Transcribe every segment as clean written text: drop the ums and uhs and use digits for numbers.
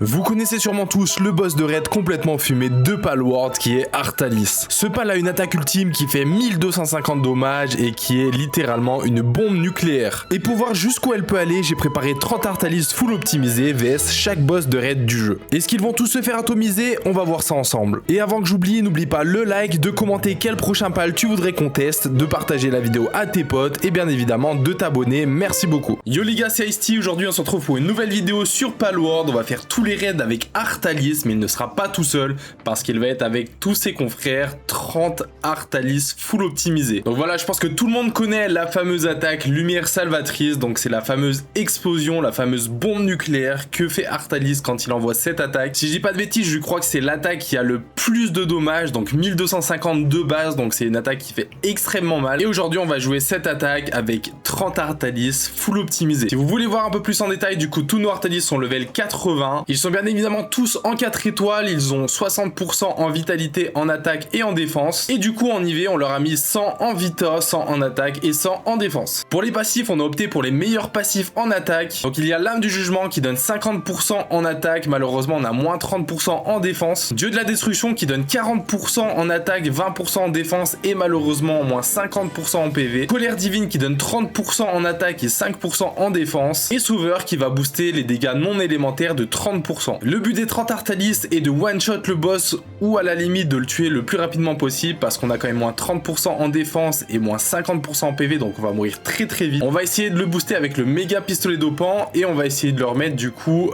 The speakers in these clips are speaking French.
Vous connaissez sûrement tous le boss de raid complètement fumé de Palworld qui est Artalis. Ce pal a une attaque ultime qui fait 1250 dommages et qui est littéralement une bombe nucléaire. Et pour voir jusqu'où elle peut aller, j'ai préparé 30 Artalis full optimisés vs chaque boss de raid du jeu. Est-ce qu'ils vont tous se faire atomiser? On va voir ça ensemble. Et avant que j'oublie, n'oublie pas le like, de commenter quel prochain pal tu voudrais qu'on teste, de partager la vidéo à tes potes et bien évidemment de t'abonner. Merci beaucoup. Yo les gars, c'est Ice-T. Aujourd'hui on se retrouve pour une nouvelle vidéo sur Palworld. On va faire tous les raids avec Artalis, mais il ne sera pas tout seul parce qu'il va être avec tous ses confrères. 30 Artalis full optimisés. Donc voilà, je pense que tout le monde connaît la fameuse attaque lumière salvatrice. Donc c'est la fameuse explosion, la fameuse bombe nucléaire que fait Artalis quand il envoie cette attaque. Si je dis pas de bêtises, je crois que c'est l'attaque qui a le plus de dommages, donc 1250 de base, donc c'est une attaque qui fait extrêmement mal. Et aujourd'hui on va jouer cette attaque avec 30 Artalis full optimisés. Si vous voulez voir un peu plus en détail, du coup tous nos Artalis sont level 80. Ils sont bien évidemment tous en 4 étoiles, ils ont 60% en vitalité, en attaque et en défense. Et du coup en IV on leur a mis 100 en vita, 100 en attaque et 100 en défense. Pour les passifs on a opté pour les meilleurs passifs en attaque. Donc il y a l'âme du jugement qui donne 50% en attaque, malheureusement on a moins 30% en défense. Dieu de la destruction qui donne 40% en attaque, 20% en défense et malheureusement moins 50% en PV. Colère divine qui donne 30% en attaque et 5% en défense. Et sauveur qui va booster les dégâts non élémentaires de 30%. Le but des 30 Artalis est de one-shot le boss ou à la limite de le tuer le plus rapidement possible parce qu'on a quand même moins 30% en défense et moins 50% en PV, donc on va mourir très très vite. On va essayer de le booster avec le méga pistolet dopant et on va essayer de leur mettre du coup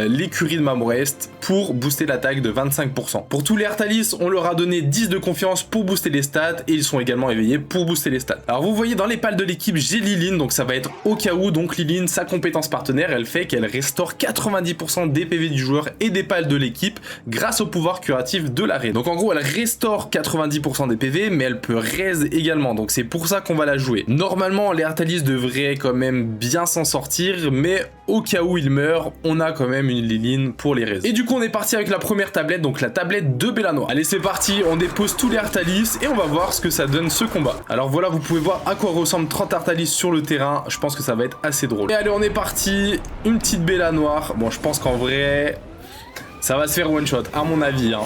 l'écurie de Mamour-Est pour booster l'attaque de 25%. Pour tous les Artalis, on leur a donné 10 de confiance pour booster les stats et ils sont également éveillés pour booster les stats. Alors vous voyez dans les pals de l'équipe, j'ai Liline, donc ça va être au cas où. Donc Liline, sa compétence partenaire, elle fait qu'elle restaure 90% des PV du joueur et des pals de l'équipe grâce au pouvoir curatif de l'arrêt. Donc en gros, elle restaure 90% des PV, mais elle peut raise également. Donc c'est pour ça qu'on va la jouer. Normalement, les Artalis devraient quand même bien s'en sortir, mais au cas où ils meurent, on a quand même une Liline pour les raise. Et du coup, on est parti avec la première tablette, donc la tablette de Bellanoir. Allez, c'est parti, on dépose tous les Artalis et on va voir ce que ça donne ce combat. Alors voilà, vous pouvez voir à quoi ressemblent 30 Artalis sur le terrain. Je pense que ça va être assez drôle. Et allez, on est parti. Une petite Bellanoir. Bon, je pense qu'en vrai, ça va se faire one shot, à mon avis. Hein.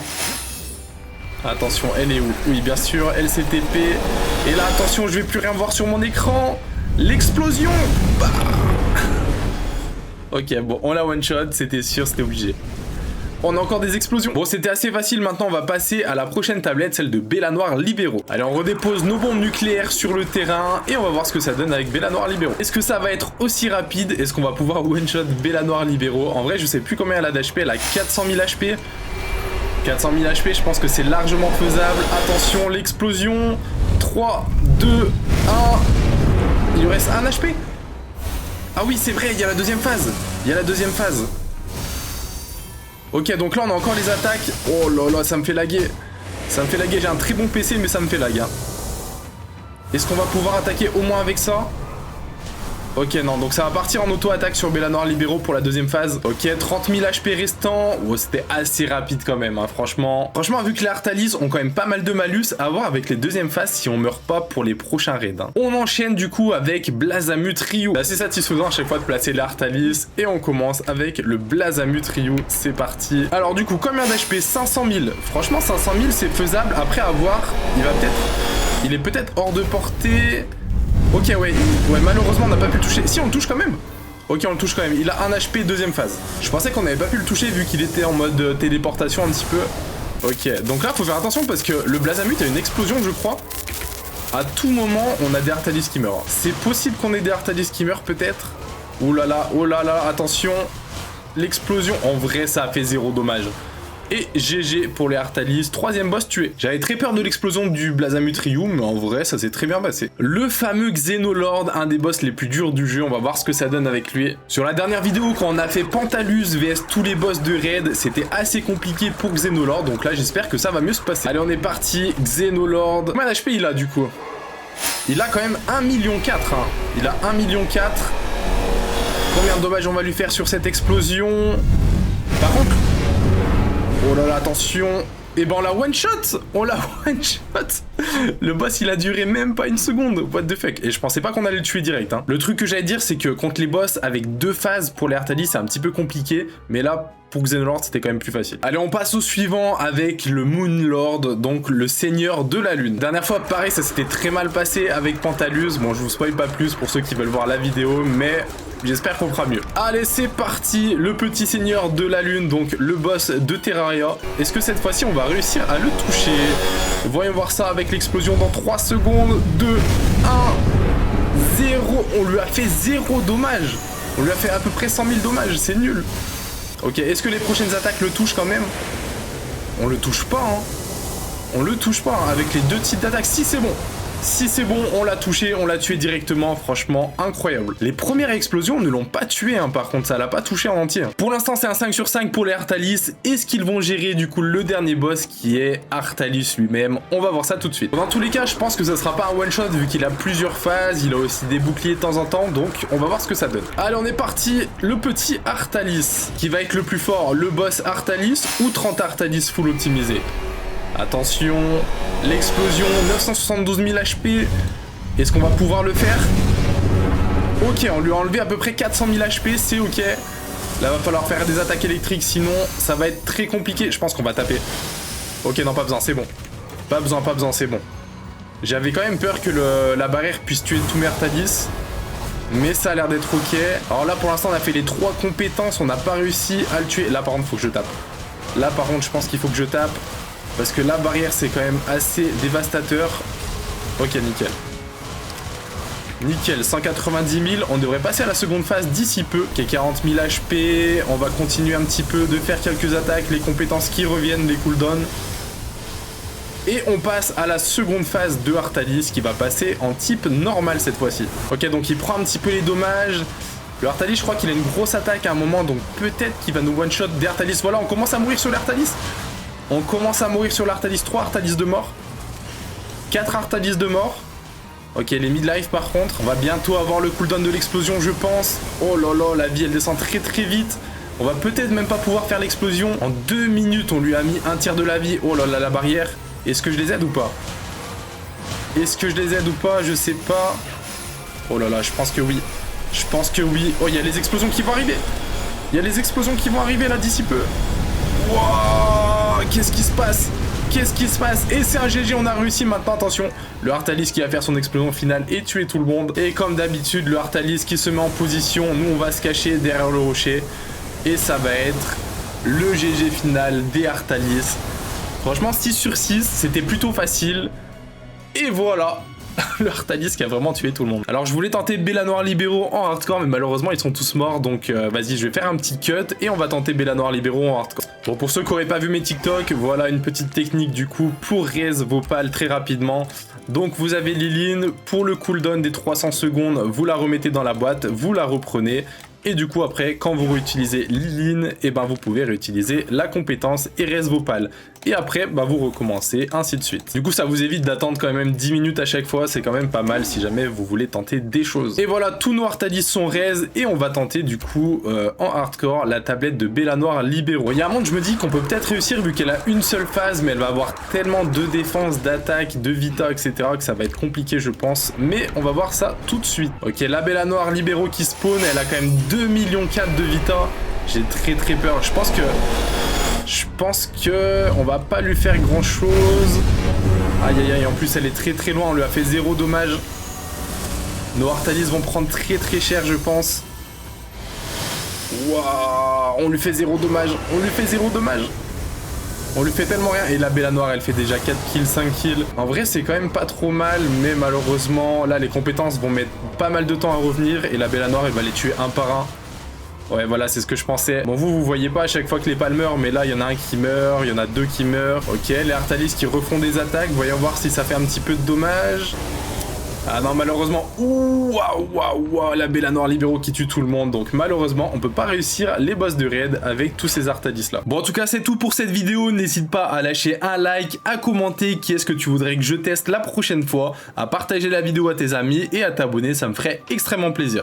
Attention, elle est où? Oui, bien sûr, elle s'est TP. Et là, attention, je vais plus rien voir sur mon écran. L'explosion. Bah. Ok, bon, on l'a one shot, c'était sûr, c'était obligé. On a encore des explosions. Bon, c'était assez facile. Maintenant, on va passer à la prochaine tablette, celle de Bellanoir Libéraux. Allez, on redépose nos bombes nucléaires sur le terrain et on va voir ce que ça donne avec Bellanoir Libéraux. Est-ce que ça va être aussi rapide? Est-ce qu'on va pouvoir one-shot Bellanoir Libéraux? En vrai, je sais plus combien elle a d'HP. Elle a 400 000 HP. 400 000 HP, je pense que c'est largement faisable. Attention, l'explosion. 3, 2, 1. Il lui reste 1 HP. Ah oui, c'est vrai, il y a la deuxième phase. Il y a la deuxième phase. Ok, donc là on a encore les attaques. Oh là là, ça me fait laguer. Ça me fait laguer, j'ai un très bon PC mais ça me fait lag. Hein. Est-ce qu'on va pouvoir attaquer au moins avec ça? Ok, non, donc ça va partir en auto-attaque sur Bellanoir Libéraux pour la deuxième phase. Ok, 30 000 HP restants. Oh, c'était assez rapide quand même, hein, franchement. Franchement, vu que les Artalis ont quand même pas mal de malus, à voir avec les deuxièmes phases si on meurt pas pour les prochains raids. Hein. On enchaîne du coup avec Blazamut Ryu. C'est assez satisfaisant à chaque fois de placer les Artalis. Et on commence avec le Blazamut Ryu. C'est parti. Alors du coup, combien d'HP? 500 000. Franchement, 500 000, c'est faisable. Après avoir, il est peut-être hors de portée. Ok, ouais, malheureusement on n'a pas pu le toucher. Si, on le touche quand même. Ok, on le touche quand même. Il a 1 HP deuxième phase. Je pensais qu'on n'avait pas pu le toucher vu qu'il était en mode téléportation un petit peu. Ok, donc là faut faire attention parce que le Blazamut a une explosion, je crois. À tout moment, on a des Artalis qui meurent. C'est possible qu'on ait des Artalis qui meurent peut-être. Oh là là, attention. L'explosion, en vrai ça a fait 0 dommage. Et GG pour les Artalis, troisième boss tué. J'avais très peur de l'explosion du Blazamut Ryu, mais en vrai, ça s'est très bien passé. Le fameux Xenolord, un des boss les plus durs du jeu, on va voir ce que ça donne avec lui. Sur la dernière vidéo, quand on a fait Pantalus vs tous les boss de raid, c'était assez compliqué pour Xenolord, donc là, j'espère que ça va mieux se passer. Allez, on est parti, Xenolord. Combien d'HP il a du coup? Il a quand même 1,4 million, hein. Il a 1,4 million. Combien de dommages on va lui faire sur cette explosion? Par contre... Oh là là, attention. Et ben on l'a one shot. On l'a one shot. Le boss il a duré même pas une seconde. What the fuck. Et je pensais pas qu'on allait le tuer direct. Hein. Le truc que j'allais dire c'est que contre les boss avec 2 phases pour les Artalis c'est un petit peu compliqué. Mais là pour Xenolord, c'était quand même plus facile. Allez, on passe au suivant avec le Moonlord, donc le Seigneur de la Lune. Dernière fois, pareil, ça s'était très mal passé avec Pantalus. Bon, je vous spoil pas plus pour ceux qui veulent voir la vidéo, mais j'espère qu'on fera mieux. Allez, c'est parti, le petit Seigneur de la Lune, donc le boss de Terraria. Est-ce que cette fois-ci, on va réussir à le toucher? Voyons voir ça avec l'explosion dans 3 secondes. 2, 1, 0. On lui a fait 0 dommage. On lui a fait à peu près 100 000 dommages, c'est nul. Ok, est-ce que les prochaines attaques le touchent quand même? On le touche pas, hein. On le touche pas, hein, avec les 2 types d'attaques. Si, c'est bon. Si c'est bon, on l'a touché, on l'a tué directement, franchement, incroyable. Les premières explosions ne l'ont pas tué, hein, par contre, ça l'a pas touché en entier. Pour l'instant, c'est un 5 sur 5 pour les Artalis. Est-ce qu'ils vont gérer, du coup, le dernier boss qui est Artalis lui-même? On va voir ça tout de suite. Dans tous les cas, je pense que ça sera pas un one-shot, vu qu'il a plusieurs phases, il a aussi des boucliers de temps en temps, donc on va voir ce que ça donne. Allez, on est parti, le petit Artalis, qui va être le plus fort, le boss Artalis ou 30 Artalis full optimisé? Attention, l'explosion, 972 000 HP. Est-ce qu'on va pouvoir le faire? Ok, on lui a enlevé à peu près 400 000 HP, c'est ok. Là, va falloir faire des attaques électriques, sinon ça va être très compliqué. Je pense qu'on va taper. Ok, non, pas besoin, c'est bon. Pas besoin, c'est bon. J'avais quand même peur que la barrière puisse tuer tous mes Artalis. Mais ça a l'air d'être ok. Alors là, pour l'instant, on a fait les 3 compétences, on n'a pas réussi à le tuer. Là, par contre, faut que je tape. Là, par contre, je pense qu'il faut que je tape. Parce que la barrière, c'est quand même assez dévastateur. Ok, nickel. Nickel, 190 000. On devrait passer à la seconde phase d'ici peu. Ok, 40 000 HP. On va continuer un petit peu de faire quelques attaques. Les compétences qui reviennent, les cooldowns. Et on passe à la seconde phase de Artalis qui va passer en type normal cette fois-ci. Ok, donc il prend un petit peu les dommages. Le Artalis, je crois qu'il a une grosse attaque à un moment. Donc peut-être qu'il va nous one-shot des Artalis. Voilà, on commence à mourir sur l'Artalis. On commence à mourir sur l'Artalis. 3 Artalis de mort. 4 Artalis de mort. Ok, les mid-life par contre. On va bientôt avoir le cooldown de l'explosion, je pense. Oh là là, la vie, elle descend très très vite. On va peut-être même pas pouvoir faire l'explosion. En 2 minutes, on lui a mis un tiers de la vie. Oh là là, la barrière. Est-ce que je les aide ou pas? Est-ce que je les aide ou pas? Je sais pas. Oh là là, je pense que oui. Je pense que oui. Oh, il y a les explosions qui vont arriver. Il y a les explosions qui vont arriver là d'ici peu. Wouah, qu'est-ce qui se passe? Qu'est-ce qui se passe? Et c'est un GG, on a réussi maintenant, attention. Le Artalis qui va faire son explosion finale et tuer tout le monde. Et comme d'habitude, le Artalis qui se met en position. Nous, on va se cacher derrière le rocher. Et ça va être le GG final des Artalis. Franchement, 6 sur 6, c'était plutôt facile. Et voilà, le Artalis qui a vraiment tué tout le monde. Alors, je voulais tenter Bellanoir Libéraux en hardcore, mais malheureusement, ils sont tous morts. Donc, vas-y, je vais faire un petit cut et on va tenter Bellanoir Libéraux en hardcore. Bon, pour ceux qui n'auraient pas vu mes TikTok, voilà une petite technique du coup pour raise vos pales très rapidement. Donc, vous avez Liline. Pour le cooldown des 300 secondes, vous la remettez dans la boîte, vous la reprenez. Et du coup, après, quand vous réutilisez Liline, et ben vous pouvez réutiliser la compétence et raise vos pales. Et après, bah, vous recommencez, ainsi de suite. Du coup, ça vous évite d'attendre quand même 10 minutes à chaque fois. C'est quand même pas mal si jamais vous voulez tenter des choses. Et voilà, tous nos Artalis sont raise. Et on va tenter du coup, en hardcore, la tablette de Bellanoir Libéraux. Il y a un moment, je me dis qu'on peut peut-être réussir vu qu'elle a une seule phase. Mais elle va avoir tellement de défense, d'attaque, de vita, etc. que ça va être compliqué, je pense. Mais on va voir ça tout de suite. Ok, la Bellanoir Libéraux qui spawn, elle a quand même 2,4 millions de vita. J'ai très très peur. Je pense que on va pas lui faire grand chose. Aïe aïe aïe, en plus elle est très très loin, on lui a fait 0 dommage. Nos Artalis vont prendre très très cher, je pense. Waouh, on lui fait 0 dommage, on lui fait 0 dommage. On lui fait tellement rien. Et la Bellanoir, elle fait déjà 4 kills, 5 kills. En vrai, c'est quand même pas trop mal. Mais malheureusement, là, les compétences vont mettre pas mal de temps à revenir. Et la Bellanoir, elle va les tuer un par un. Ouais, voilà, c'est ce que je pensais. Bon, vous voyez pas à chaque fois que les pales meurent. Mais là, il y en a un qui meurt. Il y en a 2 qui meurent. Ok, les Artalis qui refont des attaques. Voyons voir si ça fait un petit peu de dommages. Ah non, malheureusement, waouh, la Bellanoir Libéraux qui tue tout le monde. Donc malheureusement, on peut pas réussir les boss de raid avec tous ces Artalis là. Bon, en tout cas, c'est tout pour cette vidéo. N'hésite pas à lâcher un like, à commenter qui est-ce que tu voudrais que je teste la prochaine fois, à partager la vidéo à tes amis et à t'abonner, ça me ferait extrêmement plaisir.